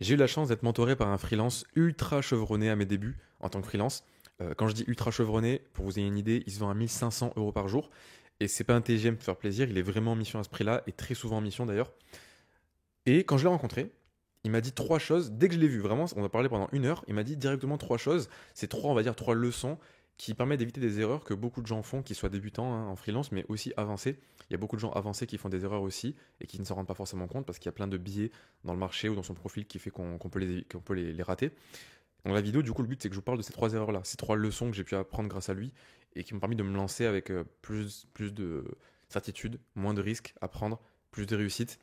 J'ai eu la chance d'être mentoré par un freelance ultra chevronné à mes débuts en tant que freelance. Quand je dis ultra chevronné, pour vous ayez une idée, il se vend à 1 500 euros par jour. Et c'est pas un TGM pour faire plaisir, il est vraiment en mission à ce prix-là, et très souvent en mission d'ailleurs. Et quand je l'ai rencontré, il m'a dit trois choses. Dès que je l'ai vu, vraiment, on a parlé pendant 1 heure, il m'a dit directement trois choses. C'est trois, on va dire, trois leçons qui permettent d'éviter des erreurs que beaucoup de gens font, qu'ils soient débutants hein, en freelance, mais aussi avancés. Il y a beaucoup de gens avancés qui font des erreurs aussi et qui ne s'en rendent pas forcément compte parce qu'il y a plein de biais dans le marché ou dans son profil qui fait qu'on peut, les rater. Donc la vidéo, du coup, le but, c'est que je vous parle de ces trois erreurs-là, ces trois leçons que j'ai pu apprendre grâce à lui et qui m'ont permis de me lancer avec plus de certitude, moins de risques à prendre, plus de réussite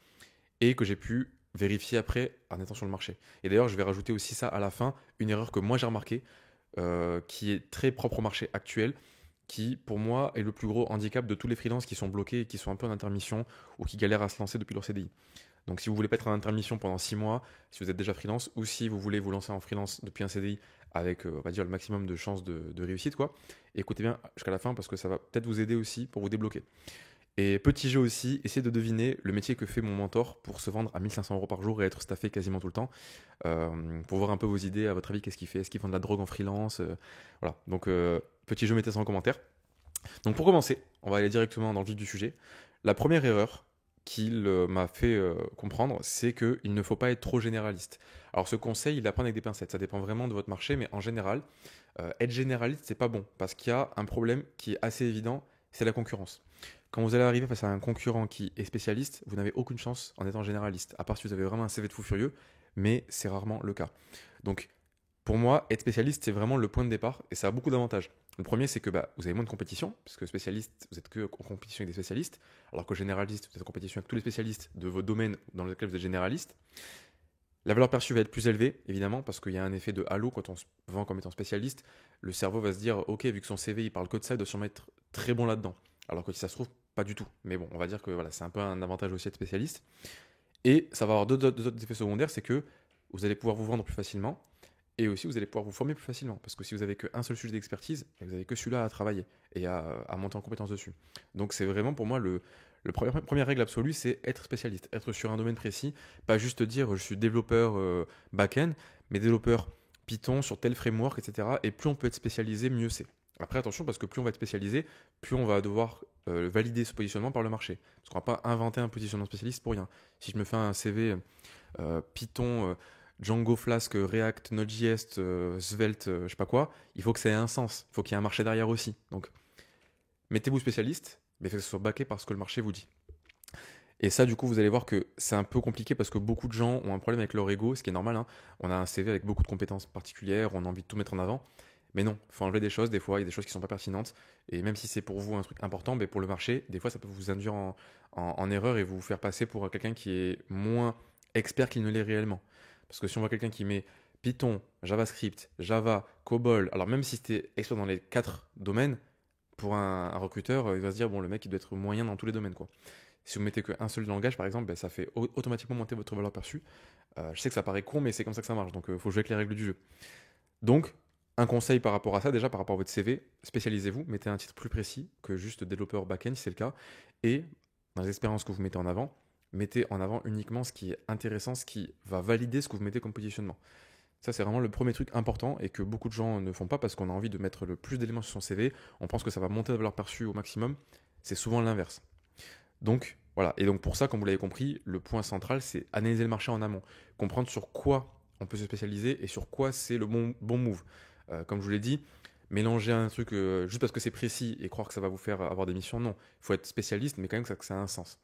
et que j'ai pu vérifier après en étant sur le marché. Et d'ailleurs, je vais rajouter aussi ça à la fin, une erreur que moi j'ai remarquée, qui est très propre au marché actuel, qui pour moi est le plus gros handicap de tous les freelances qui sont bloqués et qui sont un peu en intermission ou qui galèrent à se lancer depuis leur CDI. Donc si vous voulez pas être en intermission pendant 6 mois, si vous êtes déjà freelance, ou si vous voulez vous lancer en freelance depuis un CDI avec, on va dire, le maximum de chances de réussite, quoi, écoutez bien jusqu'à la fin parce que ça va peut-être vous aider aussi pour vous débloquer. Et petit jeu aussi, essayez de deviner le métier que fait mon mentor pour se vendre à 1 500 euros par jour et être staffé quasiment tout le temps. Pour voir un peu vos idées, à votre avis, qu'est-ce qu'il fait? Est-ce qu'il vend de la drogue en freelance? Voilà, donc petit jeu, mettez ça en commentaire. Donc pour commencer, on va aller directement dans le vif du sujet. La première erreur qu'il m'a fait comprendre, c'est qu'il ne faut pas être trop généraliste. Alors ce conseil, il apprend avec des pincettes, ça dépend vraiment de votre marché, mais en général, être généraliste, c'est pas bon, parce qu'il y a un problème qui est assez évident, c'est la concurrence. Quand vous allez arriver face à un concurrent qui est spécialiste, vous n'avez aucune chance en étant généraliste, à part si vous avez vraiment un CV de fou furieux, mais c'est rarement le cas. Donc pour moi, être spécialiste, c'est vraiment le point de départ et ça a beaucoup d'avantages. Le premier, c'est que vous avez moins de compétition, parce que spécialiste, vous êtes que en compétition avec des spécialistes, alors que généraliste, vous êtes en compétition avec tous les spécialistes de vos domaines dans lesquels vous êtes généraliste. La valeur perçue va être plus élevée, évidemment, parce qu'il y a un effet de halo quand on se vend comme étant spécialiste. Le cerveau va se dire, ok, vu que son CV il parle que de ça, il doit sûrement être très bon là-dedans. Alors que si ça se trouve, pas du tout. Mais bon, on va dire que voilà, c'est un peu un avantage aussi d'être spécialiste. Et ça va avoir deux autres effets secondaires, c'est que vous allez pouvoir vous vendre plus facilement et aussi vous allez pouvoir vous former plus facilement. Parce que si vous avez qu'un seul sujet d'expertise, vous n'avez que celui-là à travailler et à monter en compétence dessus. Donc c'est vraiment pour moi première règle absolue, c'est être spécialiste, être sur un domaine précis, pas juste dire je suis développeur back-end, mais développeur Python sur tel framework, etc. Et plus on peut être spécialisé, mieux c'est. Après attention, parce que plus on va être spécialisé, plus on va devoir valider ce positionnement par le marché. Parce qu'on ne va pas inventer un positionnement spécialiste pour rien. Si je me fais un CV Python, Django Flask, React, Node.js, Svelte, je sais pas quoi, il faut que ça ait un sens. Il faut qu'il y ait un marché derrière aussi. Donc mettez-vous spécialiste, mais il faut que ce soit backé par ce que le marché vous dit. Et ça, du coup, vous allez voir que c'est un peu compliqué parce que beaucoup de gens ont un problème avec leur ego, ce qui est normal, hein. On a un CV avec beaucoup de compétences particulières, on a envie de tout mettre en avant. Mais non, il faut enlever des choses, des fois, il y a des choses qui ne sont pas pertinentes. Et même si c'est pour vous un truc important, mais pour le marché, des fois, ça peut vous induire en erreur et vous faire passer pour quelqu'un qui est moins expert qu'il ne l'est réellement. Parce que si on voit quelqu'un qui met Python, JavaScript, Java, COBOL, alors même si c'était expert dans les quatre domaines, pour un recruteur, il va se dire, bon, le mec, il doit être moyen dans tous les domaines, quoi. Si vous mettez qu'un seul langage, par exemple, ça fait automatiquement monter votre valeur perçue. Je sais que ça paraît con, mais c'est comme ça que ça marche. Donc, il faut jouer avec les règles du jeu. Donc, un conseil par rapport à ça, déjà par rapport à votre CV, spécialisez-vous, mettez un titre plus précis que juste développeur back-end si c'est le cas. Et dans les expériences que vous mettez en avant, mettez en avant uniquement ce qui est intéressant, ce qui va valider ce que vous mettez comme positionnement. Ça, c'est vraiment le premier truc important et que beaucoup de gens ne font pas parce qu'on a envie de mettre le plus d'éléments sur son CV. On pense que ça va monter la valeur perçue au maximum. C'est souvent l'inverse. Donc, voilà. Et donc, pour ça, comme vous l'avez compris, le point central, c'est analyser le marché en amont. Comprendre sur quoi on peut se spécialiser et sur quoi c'est le bon move. Comme je vous l'ai dit, mélanger un truc juste parce que c'est précis et croire que ça va vous faire avoir des missions, non. Il faut être spécialiste, mais quand même que ça a un sens.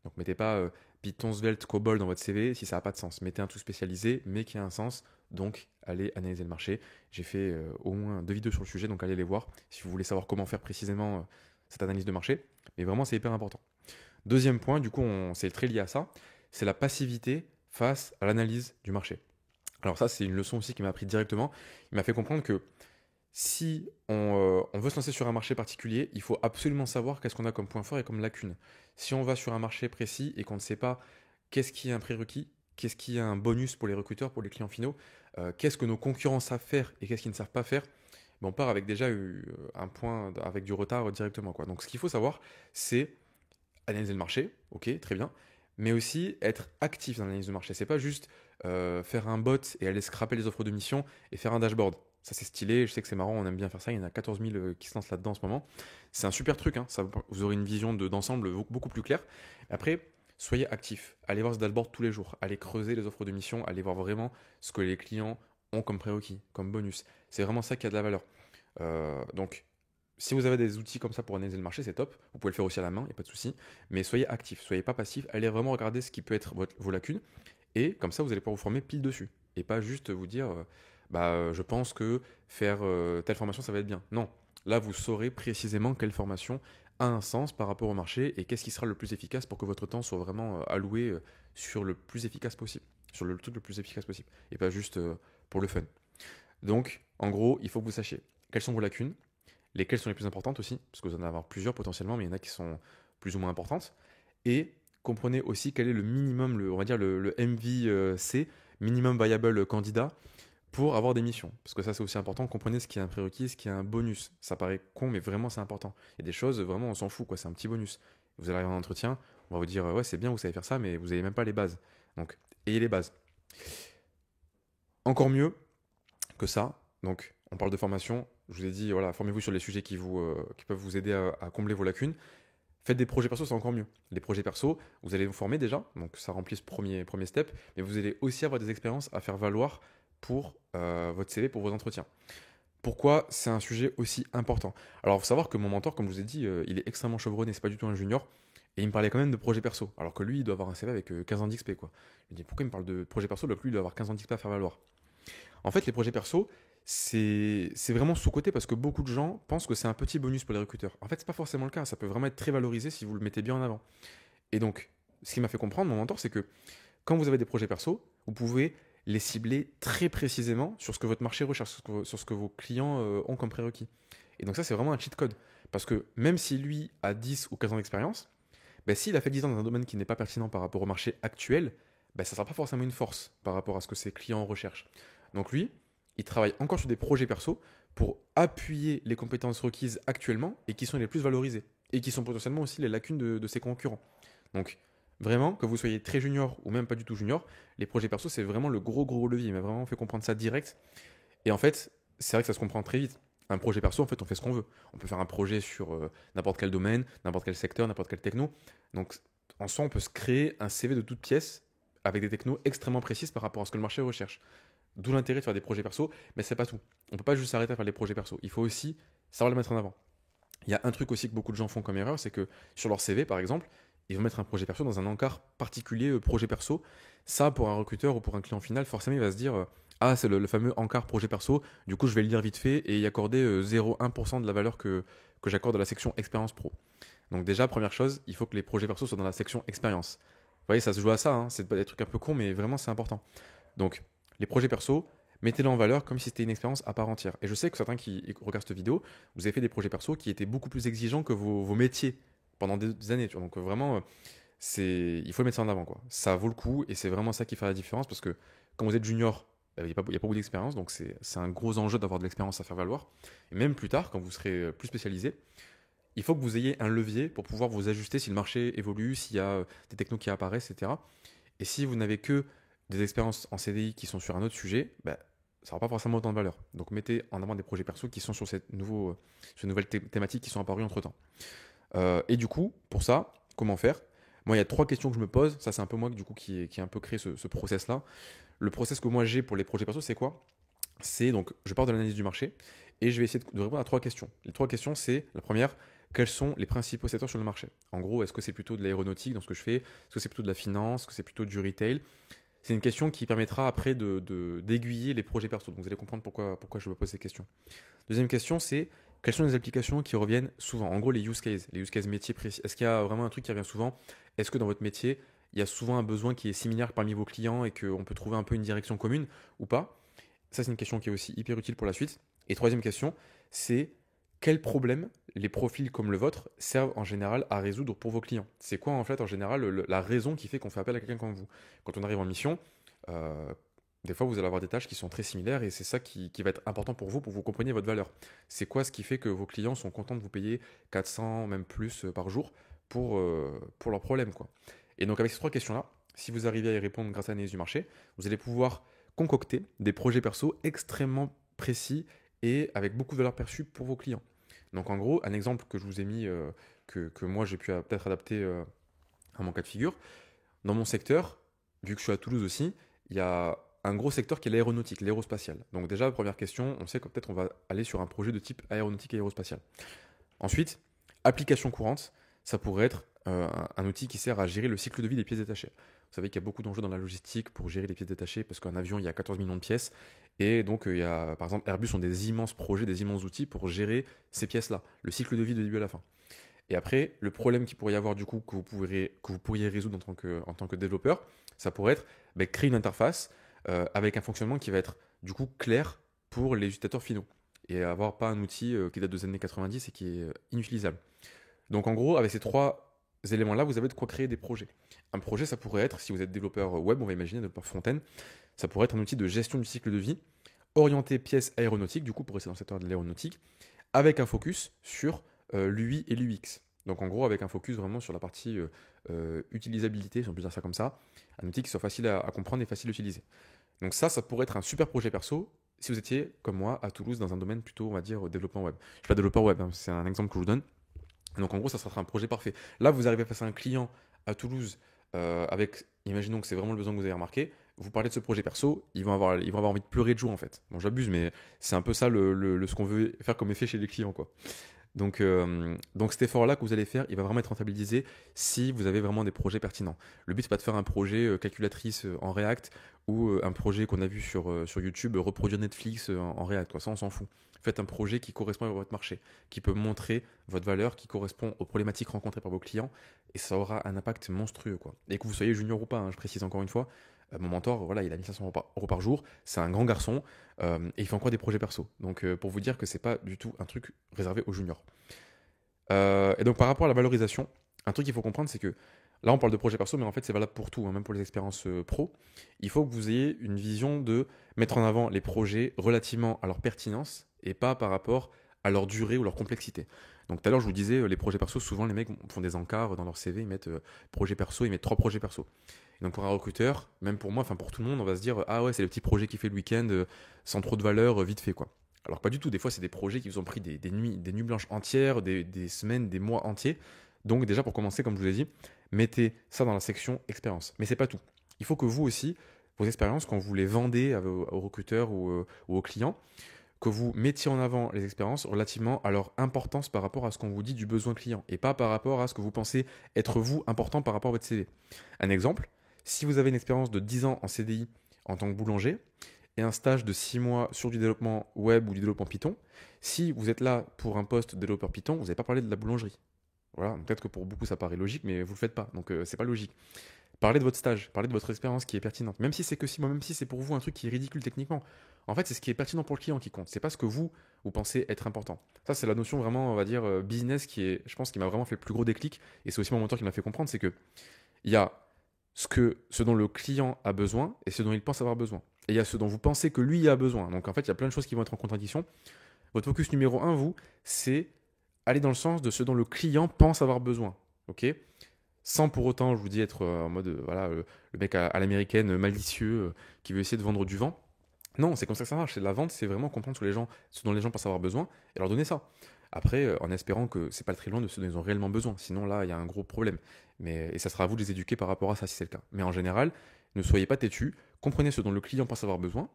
Donc, mettez pas Python, Svelte, COBOL dans votre CV si ça n'a pas de sens. Mettez un truc spécialisé, mais qui a un sens. Donc, allez analyser le marché. J'ai fait au moins 2 vidéos sur le sujet, donc allez les voir si vous voulez savoir comment faire précisément cette analyse de marché. Mais vraiment, c'est hyper important. Deuxième point, du coup, c'est très lié à ça, c'est la passivité face à l'analyse du marché. Alors ça, c'est une leçon aussi qui m'a appris directement. Il m'a fait comprendre que si on veut se lancer sur un marché particulier, il faut absolument savoir qu'est-ce qu'on a comme point fort et comme lacune. Si on va sur un marché précis et qu'on ne sait pas qu'est-ce qui est un prérequis, qu'est-ce qui est un bonus pour les recruteurs, pour les clients finaux, qu'est-ce que nos concurrents savent faire et qu'est-ce qu'ils ne savent pas faire, on part avec déjà un point avec du retard directement, quoi. Donc ce qu'il faut savoir, c'est analyser le marché, ok, très bien, mais aussi être actif dans l'analyse de marché. C'est pas juste faire un bot et aller scraper les offres de mission et faire un dashboard. Ça, c'est stylé, je sais que c'est marrant, on aime bien faire ça. Il y en a 14 000 qui se lancent là-dedans en ce moment. C'est un super truc, hein, ça, vous aurez une vision d'ensemble beaucoup plus claire. Après, soyez actifs, allez voir ce dashboard tous les jours, allez creuser les offres de mission, allez voir vraiment ce que les clients ont comme prérequis, comme bonus. C'est vraiment ça qui a de la valeur. Donc, si vous avez des outils comme ça pour analyser le marché, c'est top. Vous pouvez le faire aussi à la main, il n'y a pas de souci. Mais soyez actifs, soyez pas passifs. Allez vraiment regarder ce qui peut être vos lacunes. Et comme ça, vous allez pouvoir vous former pile dessus. Et pas juste vous dire, je pense que faire telle formation, ça va être bien. Non. Là, vous saurez précisément quelle formation a un sens par rapport au marché et qu'est-ce qui sera le plus efficace pour que votre temps soit vraiment alloué sur le plus efficace possible. Sur le truc le plus efficace possible. Et pas juste pour le fun. Donc, en gros, il faut que vous sachiez quelles sont vos lacunes, lesquelles sont les plus importantes aussi, parce que vous en avez avoir plusieurs potentiellement, mais il y en a qui sont plus ou moins importantes. Et comprenez aussi quel est le minimum, on va dire le MVC, minimum viable candidat, pour avoir des missions. Parce que ça, c'est aussi important. Comprenez ce qui est un prérequis, ce qui est un bonus. Ça paraît con, mais vraiment, c'est important. Il y a des choses, vraiment, on s'en fout, quoi. C'est un petit bonus. Vous allez arriver en entretien, on va vous dire, ouais, c'est bien, vous savez faire ça, mais vous n'avez même pas les bases. Donc, ayez les bases. Encore mieux que ça, donc, on parle de formation. Je vous ai dit, voilà, formez-vous sur les sujets qui peuvent vous aider à combler vos lacunes. Faites des projets perso, c'est encore mieux. Les projets perso, vous allez vous former déjà, donc ça remplit ce premier step, mais vous allez aussi avoir des expériences à faire valoir pour votre CV, pour vos entretiens. Pourquoi c'est un sujet aussi important? Alors, il faut savoir que mon mentor, comme je vous ai dit, il est extrêmement chevronné, c'est pas du tout un junior, et il me parlait quand même de projets perso, alors que lui, il doit avoir un CV avec 15 ans d'XP, quoi. Je me dis, pourquoi il me parle de projets perso, alors que lui, il doit avoir 15 ans d'XP à faire valoir? En fait, les projets perso, c'est vraiment sous-coté parce que beaucoup de gens pensent que c'est un petit bonus pour les recruteurs. En fait, c'est pas forcément le cas. Ça peut vraiment être très valorisé si vous le mettez bien en avant. Et donc, ce qui m'a fait comprendre, mon mentor, c'est que quand vous avez des projets perso, vous pouvez les cibler très précisément sur ce que votre marché recherche, sur ce que vos clients ont comme prérequis. Et donc ça, c'est vraiment un cheat code. Parce que même si lui a 10 ou 15 ans d'expérience, ben, s'il a fait 10 ans dans un domaine qui n'est pas pertinent par rapport au marché actuel, ben, ça ne sera pas forcément une force par rapport à ce que ses clients recherchent. Donc lui, il travaille encore sur des projets perso pour appuyer les compétences requises actuellement et qui sont les plus valorisées et qui sont potentiellement aussi les lacunes de ses concurrents. Donc vraiment, que vous soyez très junior ou même pas du tout junior, les projets perso c'est vraiment le gros levier. Il m'a vraiment fait comprendre ça direct. Et en fait, c'est vrai que ça se comprend très vite. Un projet perso, en fait, on fait ce qu'on veut. On peut faire un projet sur n'importe quel domaine, n'importe quel secteur, n'importe quel techno. Donc, en soi, on peut se créer un CV de toutes pièces avec des technos extrêmement précises par rapport à ce que le marché recherche. D'où l'intérêt de faire des projets perso, mais c'est pas tout. On peut pas juste s'arrêter à faire des projets perso. Il faut aussi savoir les mettre en avant. Il y a un truc aussi que beaucoup de gens font comme erreur, c'est que sur leur CV, par exemple, ils vont mettre un projet perso dans un encart particulier projet perso. Ça, pour un recruteur ou pour un client final, forcément, il va se dire ah, c'est le fameux encart projet perso. Du coup, je vais le lire vite fait et y accorder 0,1% de la valeur que j'accorde à la section expérience pro. Donc, déjà, première chose, il faut que les projets perso soient dans la section expérience. Vous voyez, ça se joue à ça. Hein. C'est des trucs un peu cons, mais vraiment, c'est important. Donc, les projets perso, mettez-les en valeur comme si c'était une expérience à part entière. Et je sais que certains qui regardent cette vidéo, vous avez fait des projets perso qui étaient beaucoup plus exigeants que vos métiers pendant des années. Tu vois. Donc vraiment, il faut le mettre ça en avant, quoi. Ça vaut le coup et c'est vraiment ça qui fait la différence parce que quand vous êtes junior, il n'y a pas beaucoup d'expérience, donc c'est un gros enjeu d'avoir de l'expérience à faire valoir. Et même plus tard, quand vous serez plus spécialisé, il faut que vous ayez un levier pour pouvoir vous ajuster si le marché évolue, s'il y a des technos qui apparaissent, etc. Et si vous n'avez que des expériences en CDI qui sont sur un autre sujet, ça n'aura pas forcément autant de valeur. Donc mettez en avant des projets perso qui sont sur ces nouvelles thématiques qui sont apparues entre-temps. Et du coup, pour ça, comment faire? Moi, il y a 3 questions que je me pose. Ça, c'est un peu moi du coup, qui a un peu créé ce process-là. Le process que moi j'ai pour les projets perso, c'est quoi? C'est donc, je pars de l'analyse du marché et je vais essayer de répondre à 3 questions. Les 3 questions, c'est la première, quels sont les principaux secteurs sur le marché? En gros, est-ce que c'est plutôt de l'aéronautique dans ce que je fais? Est-ce que c'est plutôt de la finance? Est-ce que c'est plutôt du retail? C'est une question qui permettra après d'aiguiller les projets perso. Donc vous allez comprendre pourquoi je me pose ces questions. Deuxième question, c'est quelles sont les applications qui reviennent souvent? En gros, les use cases métiers précis. Est-ce qu'il y a vraiment un truc qui revient souvent? Est-ce que dans votre métier, il y a souvent un besoin qui est similaire parmi vos clients et qu'on peut trouver un peu une direction commune ou pas? Ça, c'est une question qui est aussi hyper utile pour la suite. Et troisième question, c'est quels problèmes les profils comme le vôtre servent en général à résoudre pour vos clients? C'est quoi en fait en général la raison qui fait qu'on fait appel à quelqu'un comme vous? Quand on arrive en mission, euh, des fois vous allez avoir des tâches qui sont très similaires et c'est ça qui va être important pour vous que vous compreniez votre valeur. C'est quoi ce qui fait que vos clients sont contents de vous payer 400, même plus par jour pour leurs problèmes, quoi. Et donc avec ces 3 questions-là, Si vous arrivez à y répondre grâce à l'analyse du marché, vous allez pouvoir concocter des projets perso extrêmement précis et avec beaucoup de valeur perçue pour vos clients. Donc en gros, un exemple que je vous ai mis, que moi j'ai pu peut-être adapter à mon cas de figure, dans mon secteur, vu que je suis à Toulouse aussi, il y a un gros secteur qui est l'aéronautique, l'aérospatiale. Donc déjà, première question, on sait que peut-être on va aller sur un projet de type aéronautique et aérospatiale. Ensuite, application courante, ça pourrait être un outil qui sert à gérer le cycle de vie des pièces détachées. Vous savez qu'il y a beaucoup d'enjeux dans la logistique pour gérer les pièces détachées parce qu'un avion, il y a 14 millions de pièces. Et donc, il y a, par exemple, Airbus ont des immenses projets, des immenses outils pour gérer ces pièces-là, le cycle de vie de début à la fin. Et après, le problème qu'il pourrait y avoir du coup que vous pourriez résoudre en tant que développeur, ça pourrait être créer une interface avec un fonctionnement qui va être du coup clair pour les utilisateurs finaux et avoir pas un outil qui date des années 90 et qui est inutilisable. Donc en gros, avec ces trois éléments-là, vous avez de quoi créer des projets. Un projet, ça pourrait être, si vous êtes développeur web, on va imaginer développeur front-end, ça pourrait être un outil de gestion du cycle de vie orienté pièces aéronautiques, du coup pour rester dans le secteur de l'aéronautique, avec un focus sur l'UI et l'UX. Donc en gros, avec un focus vraiment sur la partie utilisabilité, si on peut dire ça comme ça, un outil qui soit facile à comprendre et facile à utiliser. Donc ça pourrait être un super projet perso si vous étiez, comme moi, à Toulouse, dans un domaine plutôt, on va dire, développement web. Je ne suis pas développeur web, hein, c'est un exemple que je vous donne. Donc en gros, ça sera un projet parfait. Là, vous arrivez face à un client à Toulouse avec, imaginons que c'est vraiment le besoin que vous avez remarqué, vous parlez de ce projet perso, ils vont avoir envie de pleurer de joie en fait. Bon, j'abuse, mais c'est un peu ça ce qu'on veut faire comme effet chez les clients, quoi. Donc cet effort-là que vous allez faire, il va vraiment être rentabilisé si vous avez vraiment des projets pertinents. Le but, c'est pas de faire un projet calculatrice en React ou un projet qu'on a vu sur YouTube, reproduire Netflix en React, quoi. Ça, on s'en fout. Faites un projet qui correspond à votre marché, qui peut montrer votre valeur, qui correspond aux problématiques rencontrées par vos clients, et ça aura un impact monstrueux, quoi. Et que vous soyez junior ou pas, hein, je précise encore une fois, mon mentor, voilà, il a 1500 euros par jour, c'est un grand garçon, et il fait encore des projets perso. Donc pour vous dire que c'est pas du tout un truc réservé aux juniors. Et donc par rapport à la valorisation, un truc qu'il faut comprendre, c'est que là on parle de projet perso, mais en fait c'est valable pour tout, hein, même pour les expériences pro. Il faut que vous ayez une vision de mettre en avant les projets relativement à leur pertinence et pas par rapport à leur durée ou leur complexité. Donc tout à l'heure je vous disais, les projets perso, souvent les mecs font des encarts dans leur CV, ils mettent projet perso, ils mettent 3 projets perso. Et donc pour un recruteur, même pour moi, enfin pour tout le monde, on va se dire ah ouais c'est le petit projet qui fait le week-end sans trop de valeur, vite fait quoi. Alors pas du tout, des fois c'est des projets qui vous ont pris des nuits blanches entières, des semaines, des mois entiers. Donc déjà pour commencer, comme je vous l'ai dit, mettez ça dans la section expérience. Mais c'est pas tout. Il faut que vous aussi, vos expériences, quand vous les vendez aux recruteurs ou aux clients, que vous mettiez en avant les expériences relativement à leur importance par rapport à ce qu'on vous dit du besoin client et pas par rapport à ce que vous pensez être vous important par rapport à votre CV. Un exemple, si vous avez une expérience de 10 ans en CDI en tant que boulanger et un stage de 6 mois sur du développement web ou du développement Python, si vous êtes là pour un poste de développeur Python, vous n'avez pas parlé de la boulangerie. Voilà, peut-être que pour beaucoup ça paraît logique, mais vous ne le faites pas, donc c'est pas logique. Parlez de votre stage, parlez de votre expérience qui est pertinente. Même si c'est que 6 mois, même si c'est pour vous un truc qui est ridicule techniquement. En fait, c'est ce qui est pertinent pour le client qui compte. C'est pas ce que vous pensez être important. Ça, c'est la notion vraiment, on va dire, business qui est, je pense, qui m'a vraiment fait le plus gros déclic. Et c'est aussi mon mentor qui m'a fait comprendre, c'est que il y a ce dont le client a besoin et ce dont il pense avoir besoin. Et il y a ce dont vous pensez que lui a besoin. Donc en fait, il y a plein de choses qui vont être en contradiction. Votre focus numéro un, vous, c'est aller dans le sens de ce dont le client pense avoir besoin. Ok, sans pour autant, je vous dis, être en mode, voilà, le mec à l'américaine, malicieux, qui veut essayer de vendre du vent. Non, c'est comme ça que ça marche. C'est la vente, c'est vraiment comprendre ce dont les gens pensent avoir besoin et leur donner ça. Après, en espérant que c'est pas le très loin de ce dont ils ont réellement besoin. Sinon, là, il y a un gros problème. Et ça sera à vous de les éduquer par rapport à ça, si c'est le cas. Mais en général, ne soyez pas têtus. Comprenez ce dont le client pense avoir besoin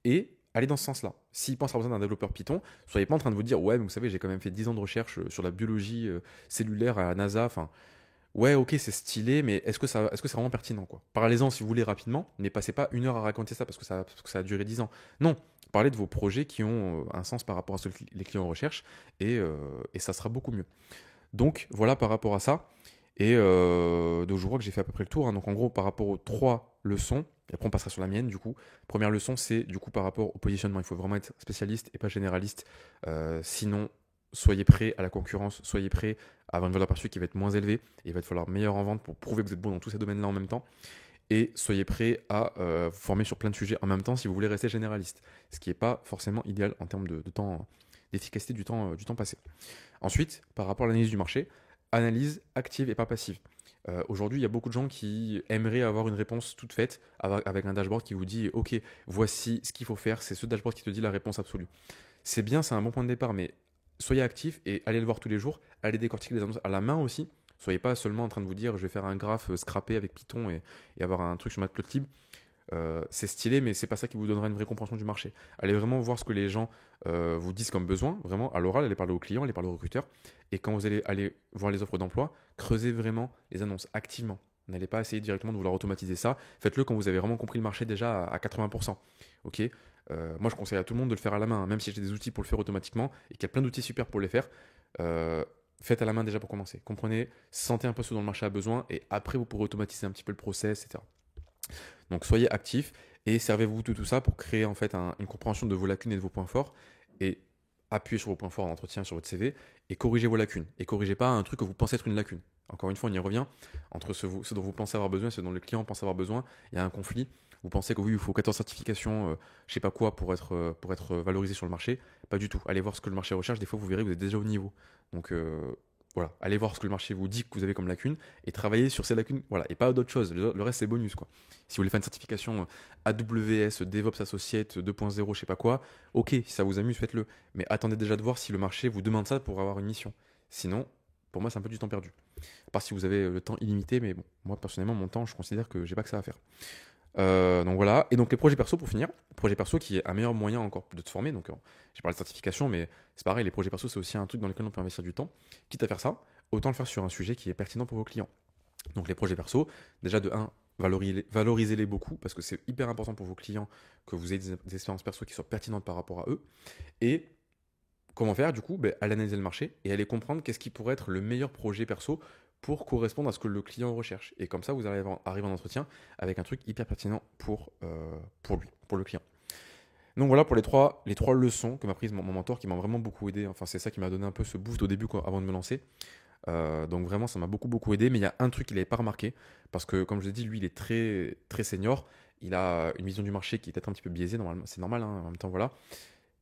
et allez dans ce sens-là. S'il pense avoir besoin d'un développeur Python, soyez pas en train de vous dire, ouais, mais vous savez, j'ai quand même fait 10 ans de recherche sur la biologie cellulaire à la NASA. Enfin, ouais, ok, c'est stylé, mais est-ce que c'est vraiment pertinent, quoi? Parlez-en si vous voulez rapidement, mais passez pas 1 heure à raconter ça parce que ça a duré 10 ans. Non, parlez de vos projets qui ont un sens par rapport à ce que les clients recherchent et ça sera beaucoup mieux. Donc voilà par rapport à ça. Donc je crois que j'ai fait à peu près le tour, hein. Donc en gros, par rapport aux 3 leçons, et après on passera sur la mienne du coup. Première leçon, c'est du coup par rapport au positionnement. Il faut vraiment être spécialiste et pas généraliste. Sinon, soyez prêt à la concurrence, soyez prêt à avoir une valeur perçue qui va être moins élevée. Et il va te falloir meilleur en vente pour prouver que vous êtes bon dans tous ces domaines-là en même temps. Et soyez prêt à vous former sur plein de sujets en même temps si vous voulez rester généraliste. Ce qui n'est pas forcément idéal en termes de temps, d'efficacité du temps passé. Ensuite, par rapport à l'analyse du marché, analyse active et pas passive. Aujourd'hui, il y a beaucoup de gens qui aimeraient avoir une réponse toute faite avec un dashboard qui vous dit, OK, voici ce qu'il faut faire, c'est ce dashboard qui te dit la réponse absolue. C'est bien, c'est un bon point de départ, mais soyez actif et allez le voir tous les jours, allez décortiquer les annonces à la main aussi. Soyez pas seulement en train de vous dire, je vais faire un graphe scrappé avec Python et avoir un truc sur Matplotlib. C'est stylé, mais c'est pas ça qui vous donnera une vraie compréhension du marché. Allez vraiment voir ce que les gens vous disent comme besoin, vraiment à l'oral, allez parler aux clients, allez parler aux recruteurs. Et quand vous allez aller voir les offres d'emploi, creusez vraiment les annonces activement. N'allez pas essayer directement de vouloir automatiser ça. Faites-le quand vous avez vraiment compris le marché déjà à 80%. Ok. Moi, je conseille à tout le monde de le faire à la main, hein, même si j'ai des outils pour le faire automatiquement et qu'il y a plein d'outils super pour les faire. Faites à la main déjà pour commencer. Comprenez, sentez un peu ce dont le marché a besoin et après, vous pourrez automatiser un petit peu le process, etc. Donc soyez actifs et servez-vous de tout ça pour créer en fait une compréhension de vos lacunes et de vos points forts et appuyez sur vos points forts en entretien sur votre CV et corrigez vos lacunes. Et corrigez pas un truc que vous pensez être une lacune. Encore une fois, on y revient. Entre ce dont vous pensez avoir besoin et ce dont le client pense avoir besoin, il y a un conflit. Vous pensez que oui, il faut 14 certifications, je sais pas quoi, pour être valorisé sur le marché. Pas du tout. Allez voir ce que le marché recherche. Des fois, vous verrez que vous êtes déjà au niveau. Donc voilà, allez voir ce que le marché vous dit que vous avez comme lacune et travaillez sur ces lacunes. Voilà, et pas d'autres choses. Le reste, c'est bonus, quoi. Si vous voulez faire une certification AWS, DevOps Associate 2.0, je sais pas quoi, ok, si ça vous amuse, faites-le. Mais attendez déjà de voir si le marché vous demande ça pour avoir une mission. Sinon, pour moi, c'est un peu du temps perdu. À part si vous avez le temps illimité, mais bon, moi personnellement, mon temps, je considère que j'ai pas que ça à faire. Donc voilà, et donc les projets perso pour finir, projet perso qui est un meilleur moyen encore de te former, donc j'ai parlé de certification, mais c'est pareil, les projets perso c'est aussi un truc dans lequel on peut investir du temps, quitte à faire ça, autant le faire sur un sujet qui est pertinent pour vos clients. Donc les projets perso, déjà de 1, valorisez-les beaucoup, parce que c'est hyper important pour vos clients que vous ayez des expériences perso qui soient pertinentes par rapport à eux, et comment faire du coup? Aller analyser le marché et aller comprendre qu'est-ce qui pourrait être le meilleur projet perso pour correspondre à ce que le client recherche. Et comme ça, vous arrivez en entretien avec un truc hyper pertinent pour lui, pour le client. Donc voilà pour les trois leçons que m'a prises mon mentor qui m'ont vraiment beaucoup aidé. Enfin, c'est ça qui m'a donné un peu ce boost au début avant de me lancer. Donc vraiment, ça m'a beaucoup aidé. Mais il y a un truc qu'il n'avait pas remarqué parce que, comme je l'ai dit, lui, il est très senior. Il a une vision du marché qui est peut-être un petit peu biaisée. Normalement, c'est normal, hein, en même temps, voilà.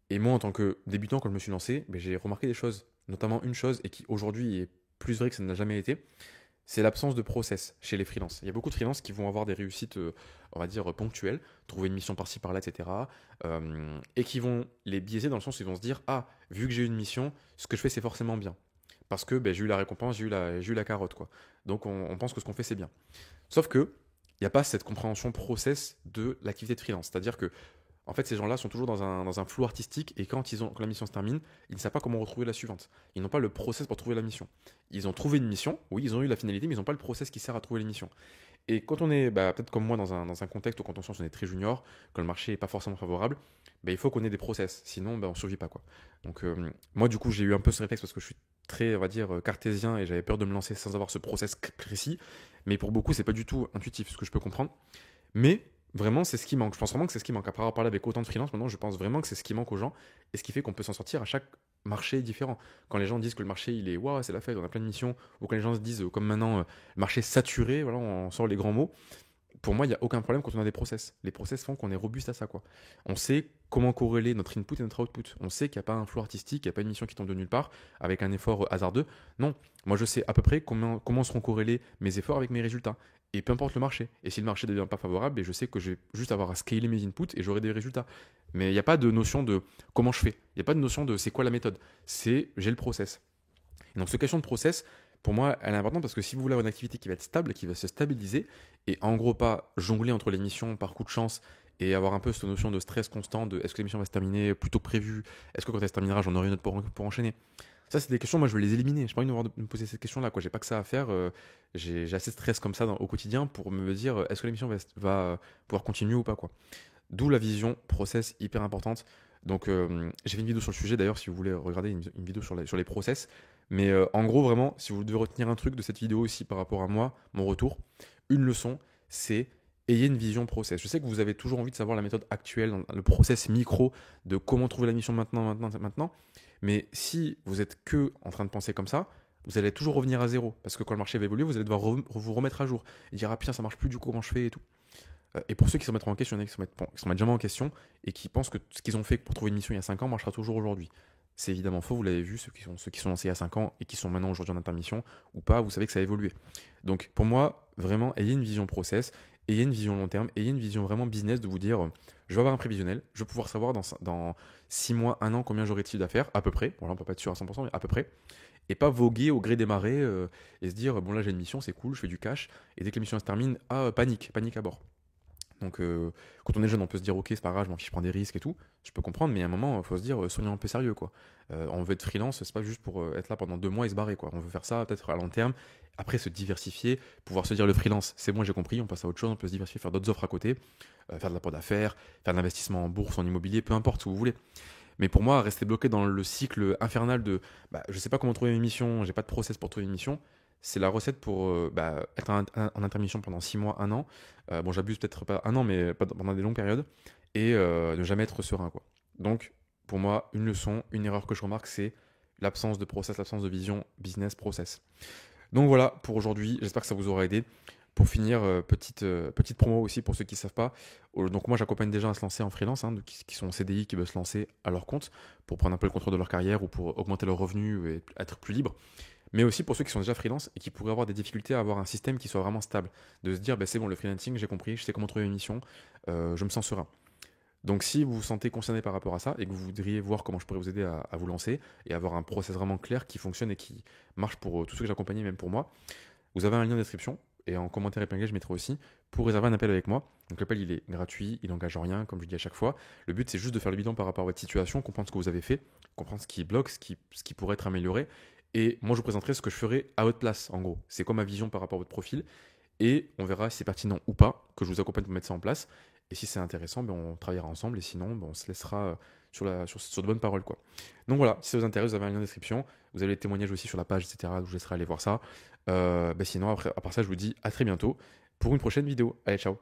Et moi, en tant que débutant, quand je me suis lancé, j'ai remarqué des choses, notamment une chose, et qui aujourd'hui est plus vrai que ça n'a jamais été, c'est l'absence de process chez les freelances. Il y a beaucoup de freelances qui vont avoir des réussites, on va dire, ponctuelles, trouver une mission par-ci, par-là, etc. Et qui vont les biaiser dans le sens où ils vont se dire, ah, vu que j'ai eu une mission, ce que je fais, c'est forcément bien. Parce que j'ai eu la récompense, j'ai eu la carotte, quoi. Donc on pense que ce qu'on fait, c'est bien. Sauf que, il n'y a pas cette compréhension process de l'activité de freelance. C'est-à-dire que en fait, ces gens-là sont toujours dans un flou artistique et quand la mission se termine, ils ne savent pas comment retrouver la suivante. Ils n'ont pas le process pour trouver la mission. Ils ont trouvé une mission, oui, ils ont eu la finalité, mais ils n'ont pas le process qui sert à trouver les missions. Et quand on est, peut-être comme moi, dans un contexte où quand on est très junior, quand le marché n'est pas forcément favorable, il faut qu'on ait des process, sinon on ne survit pas, quoi. Donc moi, du coup, j'ai eu un peu ce réflexe parce que je suis très, on va dire, cartésien et j'avais peur de me lancer sans avoir ce process précis. Mais pour beaucoup, c'est pas du tout intuitif, ce que je peux comprendre. Mais vraiment, c'est ce qui manque. Je pense vraiment que c'est ce qui manque. Après avoir parlé avec autant de freelance, maintenant, je pense vraiment que c'est ce qui manque aux gens et ce qui fait qu'on peut s'en sortir à chaque marché différent. Quand les gens disent que le marché, il est waouh, c'est la fête, on a plein de missions, ou quand les gens se disent, comme maintenant, le marché saturé, voilà, on sort les grands mots. Pour moi, il n'y a aucun problème quand on a des process. Les process font qu'on est robuste à ça, quoi. On sait comment corréler notre input et notre output. On sait qu'il n'y a pas un flou artistique, il n'y a pas une mission qui tombe de nulle part avec un effort hasardeux. Non, moi je sais à peu près comment seront corrélés mes efforts avec mes résultats. Et peu importe le marché. Et si le marché ne devient pas favorable, je sais que je vais juste avoir à scaler mes inputs et j'aurai des résultats. Mais il n'y a pas de notion de comment je fais. Il n'y a pas de notion de c'est quoi la méthode. C'est j'ai le process. Et donc cette question de process, pour moi, elle est importante parce que si vous voulez avoir une activité qui va être stable, qui va se stabiliser, et en gros pas jongler entre les missions par coup de chance et avoir un peu cette notion de stress constant de est-ce que l'émission va se terminer plus tôt que prévu, est-ce que quand elle se terminera j'en aurai une autre pour enchaîner. Ça, c'est des questions, moi je veux les éliminer. Je n'ai pas envie de me poser cette question-là. J'ai pas que ça à faire. J'ai assez de stress comme ça au quotidien pour me dire est-ce que l'émission va pouvoir continuer ou pas, quoi. D'où la vision process hyper importante. Donc j'ai fait une vidéo sur le sujet d'ailleurs si vous voulez regarder une vidéo sur les process. Mais en gros vraiment si vous devez retenir un truc de cette vidéo aussi par rapport à moi, mon retour, une leçon c'est ayez une vision process. Je sais que vous avez toujours envie de savoir la méthode actuelle, le process micro de comment trouver la mission maintenant. Mais si vous êtes que en train de penser comme ça, vous allez toujours revenir à zéro. Parce que quand le marché va évoluer, vous allez devoir vous remettre à jour. Et dire ah putain ça marche plus du coup comment je fais et tout. Et pour ceux qui se remettront en question, il y en a qui se remettent jamais en question et qui pensent que ce qu'ils ont fait pour trouver une mission il y a 5 ans marchera toujours aujourd'hui. C'est évidemment faux, vous l'avez vu, ceux qui sont lancés il y a 5 ans et qui sont maintenant aujourd'hui en intermission ou pas, vous savez que ça a évolué. Donc pour moi, vraiment, ayez une vision process, ayez une vision long terme, ayez une vision vraiment business de vous dire, je vais avoir un prévisionnel, je vais pouvoir savoir dans 6 mois, 1 an combien j'aurai de chiffre d'affaires, à peu près, bon là on peut pas être sûr à 100%, mais à peu près, et pas voguer au gré des marées et se dire, bon là j'ai une mission, c'est cool, je fais du cash, et dès que la mission se termine, panique, panique à bord. Donc, quand on est jeune, on peut se dire, ok, c'est pas grave, je m'en fiche, je prends des risques et tout. Je peux comprendre, mais à un moment, il faut se dire, soyons un peu sérieux, quoi. On veut être freelance, c'est pas juste pour être là pendant 2 mois et se barrer, quoi. On veut faire ça peut-être à long terme, après se diversifier, pouvoir se dire, le freelance, c'est bon, j'ai compris, on passe à autre chose, on peut se diversifier, faire d'autres offres à côté, faire de l'apport d'affaires, faire de l'investissement en bourse, en immobilier, peu importe ce que vous voulez. Mais pour moi, rester bloqué dans le cycle infernal de je sais pas comment trouver une mission, j'ai pas de process pour trouver une mission, c'est la recette pour être en intermission pendant 6 mois, 1 an. Bon, j'abuse peut-être pas 1 an, mais pendant des longues périodes, et ne jamais être serein, quoi. Donc, pour moi, une leçon, une erreur que je remarque, c'est l'absence de process, l'absence de vision business process. Donc voilà pour aujourd'hui, j'espère que ça vous aura aidé. Pour finir, petite promo aussi pour ceux qui ne savent pas. Donc moi j'accompagne des gens à se lancer en freelance, hein, qui sont en CDI, qui veulent se lancer à leur compte pour prendre un peu le contrôle de leur carrière ou pour augmenter leurs revenus et être plus libres. Mais aussi pour ceux qui sont déjà freelance et qui pourraient avoir des difficultés à avoir un système qui soit vraiment stable. De se dire, c'est bon, le freelancing, j'ai compris, je sais comment trouver une mission, je me sens serein. Donc si vous vous sentez concerné par rapport à ça et que vous voudriez voir comment je pourrais vous aider à vous lancer et avoir un process vraiment clair qui fonctionne et qui marche pour tous ceux que j'accompagne, même pour moi, vous avez un lien en description et en commentaire épinglé, je mettrai aussi pour réserver un appel avec moi. Donc l'appel, il est gratuit, il n'engage en rien, comme je dis à chaque fois. Le but, c'est juste de faire le bilan par rapport à votre situation, comprendre ce que vous avez fait, comprendre ce qui bloque, ce qui pourrait être amélioré. Et moi, je vous présenterai ce que je ferai à votre place, en gros. C'est quoi ma vision par rapport à votre profil. Et on verra si c'est pertinent ou pas, que je vous accompagne pour mettre ça en place. Et si c'est intéressant, on travaillera ensemble. Et sinon, on se laissera sur de bonnes paroles, quoi. Donc voilà, si ça vous intéresse, vous avez un lien en description. Vous avez les témoignages aussi sur la page, etc. Je vous laisserai aller voir ça. Sinon, à part ça, je vous dis à très bientôt pour une prochaine vidéo. Allez, ciao!